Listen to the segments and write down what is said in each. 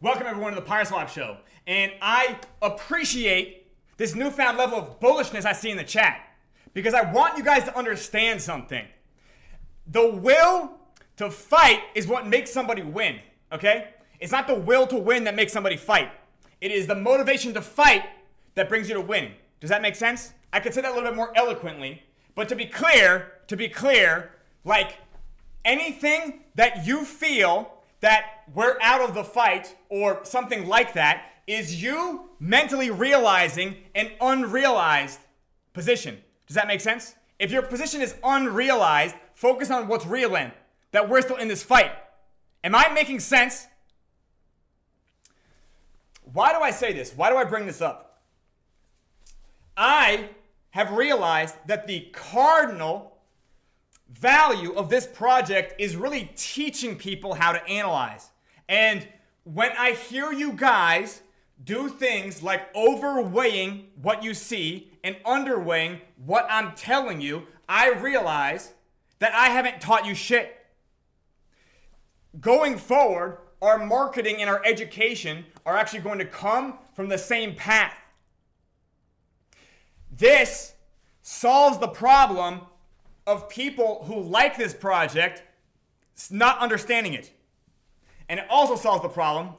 Welcome everyone to the PYRESWAP show. And I appreciate this newfound level of bullishness I see in the chat because I want you guys to understand something. The will to fight is what makes somebody win, okay? It's not the will to win that makes somebody fight. It is the motivation to fight that brings you to win. Does that make sense? I could say that a little bit more eloquently, but to be clear, like anything that you feel that we're out of the fight or something like that is you mentally realizing an unrealized position. Does that make sense? If your position is unrealized, focus on what's real in, that we're still in this fight. Am I making sense? Why do I say this? Why do I bring this up? I have realized that the cardinal value of this project is really teaching people how to analyze. And when I hear you guys do things like overweighing what you see and underweighing what I'm telling you, I realize that I haven't taught you shit. Going forward, our marketing and our education are actually going to come from the same path. This solves the problem of people who like this project not understanding it. And it also solves the problem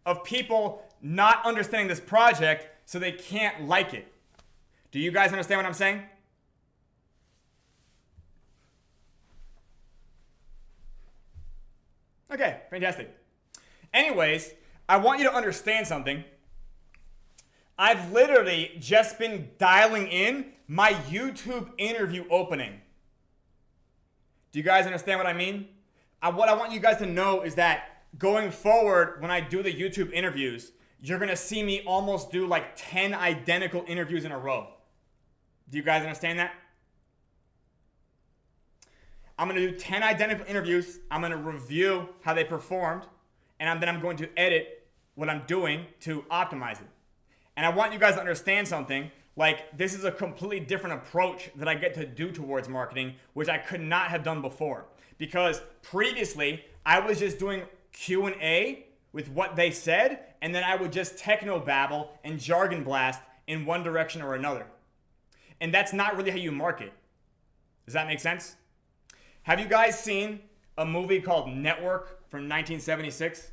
of people not understanding this project so they can't like it. Do you guys understand what I'm saying? Okay, fantastic. Anyways, I want you to understand something. I've literally just been dialing in my YouTube interview opening. Do you guys understand what I mean? What I want you guys to know is that going forward, when I do the YouTube interviews, you're going to see me almost do like 10 identical interviews in a row. Do you guys understand that? I'm going to do 10 identical interviews. I'm going to review how they performed. And then I'm going to edit what I'm doing to optimize it. And I want you guys to understand something. Like, this is a completely different approach that I get to do towards marketing, which I could not have done before. Because previously, I was just doing Q&A with what they said, and then I would just techno-babble and jargon blast in one direction or another. And that's not really how you market. Does that make sense? Have you guys seen a movie called Network from 1976?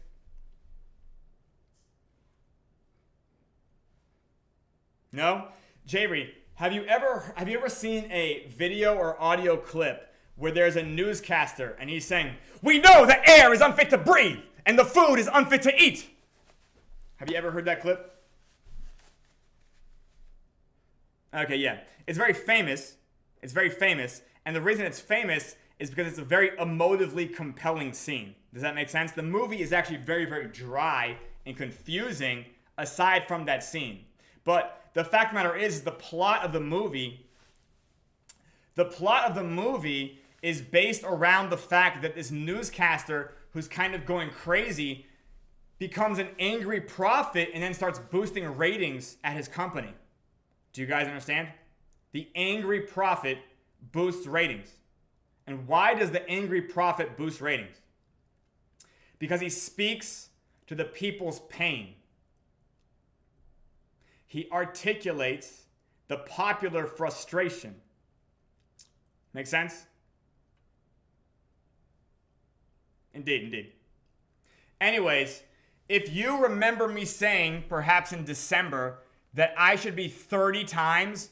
No? Jayri, have you ever seen a video or audio clip where there's a newscaster and he's saying, "We know the air is unfit to breathe and the food is unfit to eat"? Have you ever heard that clip? Okay, yeah. It's very famous. It's very famous. And the reason it's famous is because it's a very emotively compelling scene. Does that make sense? The movie is actually very, very dry and confusing aside from that scene. But the fact of the matter is the plot of the movie is based around the fact that this newscaster who's kind of going crazy becomes an angry prophet and then starts boosting ratings at his company. Do you guys understand? The angry prophet boosts ratings. And why does the angry prophet boost ratings? Because he speaks to the people's pain. He articulates the popular frustration. Make sense? Indeed. Anyways, if you remember me saying, perhaps in December, that I should be 30 times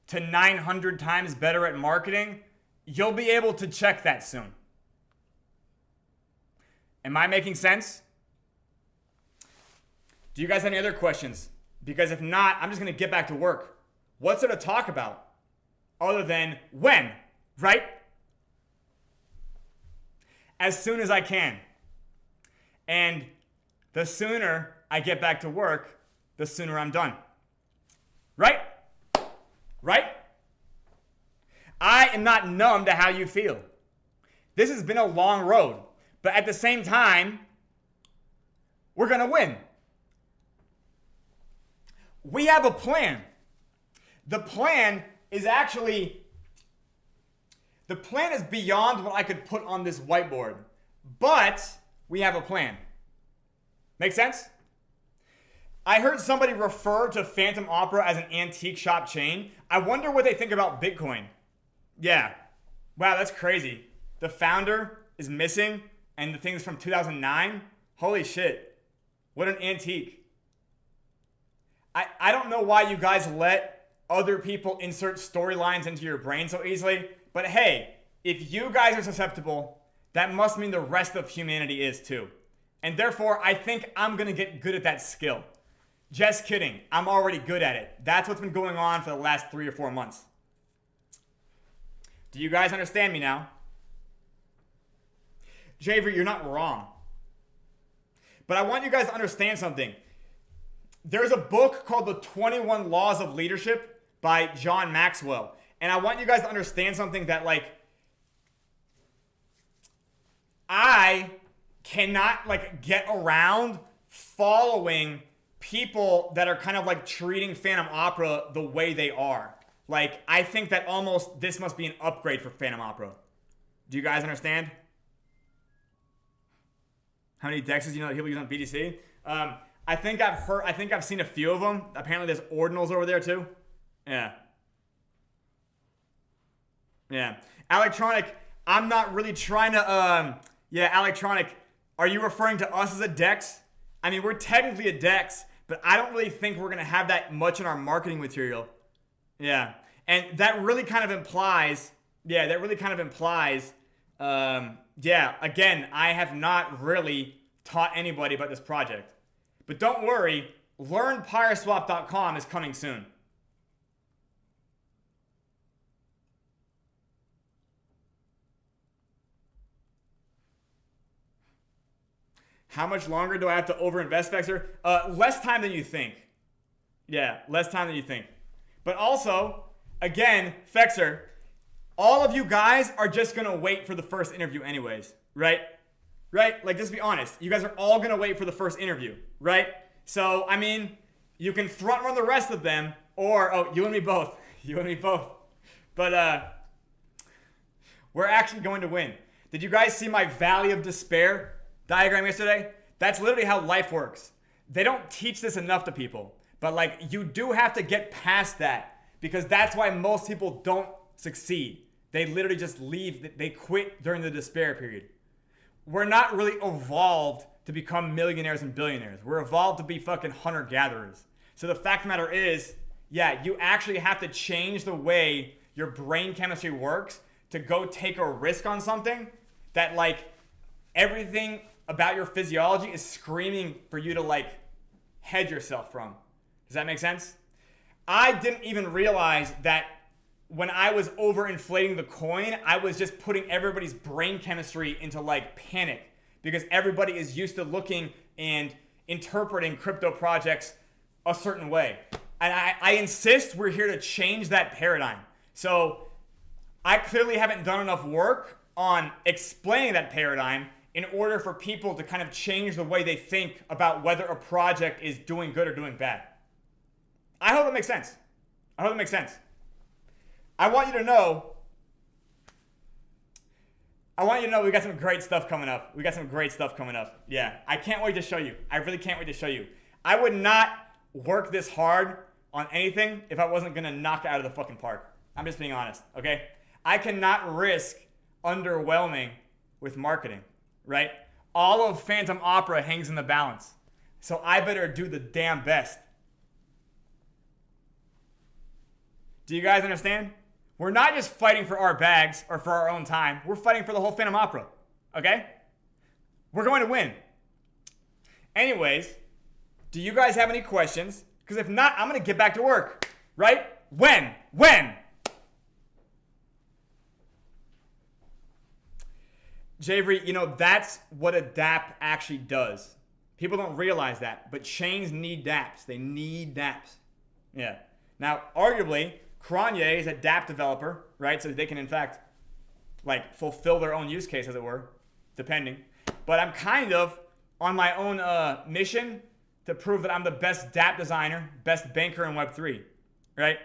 to 900 times better at marketing, you'll be able to check that soon. Am I making sense? Do you guys have any other questions? Because if not, I'm just going to get back to work. What's there to talk about other than when, right? As soon as I can. And the sooner I get back to work, the sooner I'm done. Right? Right? I am not numb to how you feel. This has been a long road. But at the same time, we're going to win. We have a plan. The plan is beyond what I could put on this whiteboard. But we have a plan. Make sense? I heard somebody refer to Phantom Opera as an antique shop chain. I wonder what they think about Bitcoin. Yeah. Wow, that's crazy. The founder is missing and the thing's from 2009? Holy shit. What an antique. I don't know why you guys let other people insert storylines into your brain so easily, but hey, if you guys are susceptible, that must mean the rest of humanity is too. And therefore, I think I'm gonna get good at that skill. Just kidding. I'm already good at it. That's what's been going on for the last 3 or 4 months. Do you guys understand me now? Javer, you're not wrong. But I want you guys to understand something. There's a book called The 21 Laws of Leadership by John Maxwell. And I want you guys to understand something that, like, I cannot, like, get around following people that are kind of like treating Phantom Opera the way they are. Like, I think that almost this must be an upgrade for Phantom Opera. Do you guys understand? How many dexes do you know that people use on BTC? I think I've seen a few of them. Apparently there's ordinals over there too. Yeah. Yeah. Electronic, I'm not really trying to, yeah, Electronic, are you referring to us as a dex? I mean, we're technically a dex, but I don't really think we're going to have that much in our marketing material. Yeah. And that really kind of implies, yeah, again, I have not really taught anybody about this project. But don't worry, learnPYRESWAP.com is coming soon. How much longer do I have to overinvest, Vexer? Less time than you think. Yeah, less time than you think. But also, again, Fexer, all of you guys are just going to wait for the first interview anyways, right? Right? Like, just be honest. You guys are all going to wait for the first interview, right? So, I mean, you can front run the rest of them, or, oh, you and me both. You and me both. But, we're actually going to win. Did you guys see my Valley of Despair diagram yesterday? That's literally how life works. They don't teach this enough to people, but like, you do have to get past that, because that's why most people don't succeed. They literally just leave. They quit during the despair period. We're not really evolved to become millionaires and billionaires. We're evolved to be fucking hunter-gatherers. So the fact of the matter is, yeah, you actually have to change the way your brain chemistry works to go take a risk on something that, like, everything about your physiology is screaming for you to, like, hedge yourself from. Does that make sense? I didn't even realize that when I was overinflating the coin, I was just putting everybody's brain chemistry into, like, panic, because everybody is used to looking and interpreting crypto projects a certain way. And I insist we're here to change that paradigm. So I clearly haven't done enough work on explaining that paradigm in order for people to kind of change the way they think about whether a project is doing good or doing bad. I hope that makes sense. I hope that makes sense. I want you to know we got some great stuff coming up. Yeah, I can't wait to show you. I really can't wait to show you. I would not work this hard on anything if I wasn't going to knock it out of the fucking park. I'm just being honest, okay? I cannot risk underwhelming with marketing, right? All of Phantom Opera hangs in the balance. So I better do the damn best. Do you guys understand? We're not just fighting for our bags or for our own time. We're fighting for the whole Phantom Opera, okay? We're going to win. Anyways, do you guys have any questions? Because if not, I'm going to get back to work, right? When? Javery, you know, that's what a dApp actually does. People don't realize that, but chains need dApps. They need dApps. Yeah. Now, arguably, Kanye is a dApp developer, right? So they can, in fact, like, fulfill their own use case, as it were, depending. But I'm kind of on my own mission to prove that I'm the best dApp designer, best banker in Web3, right?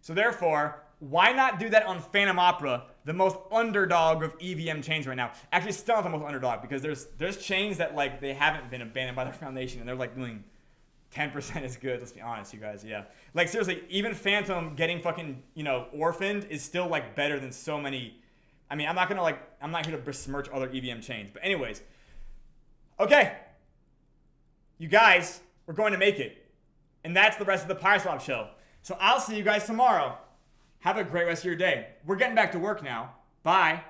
So therefore, why not do that on Phantom Opera, the most underdog of EVM chains right now? Actually, still not the most underdog, because there's chains that like they haven't been abandoned by their foundation and they're like doing 10% as good. Let's be honest, you guys. Yeah, like seriously, even Phantom getting fucking orphaned is still like better than so many. I mean, I'm not here to besmirch other EVM chains, but anyways, okay, you guys, we're going to make it, and that's the rest of the PYRESWAP show. So I'll see you guys tomorrow. Have a great rest of your day. We're getting back to work now. Bye.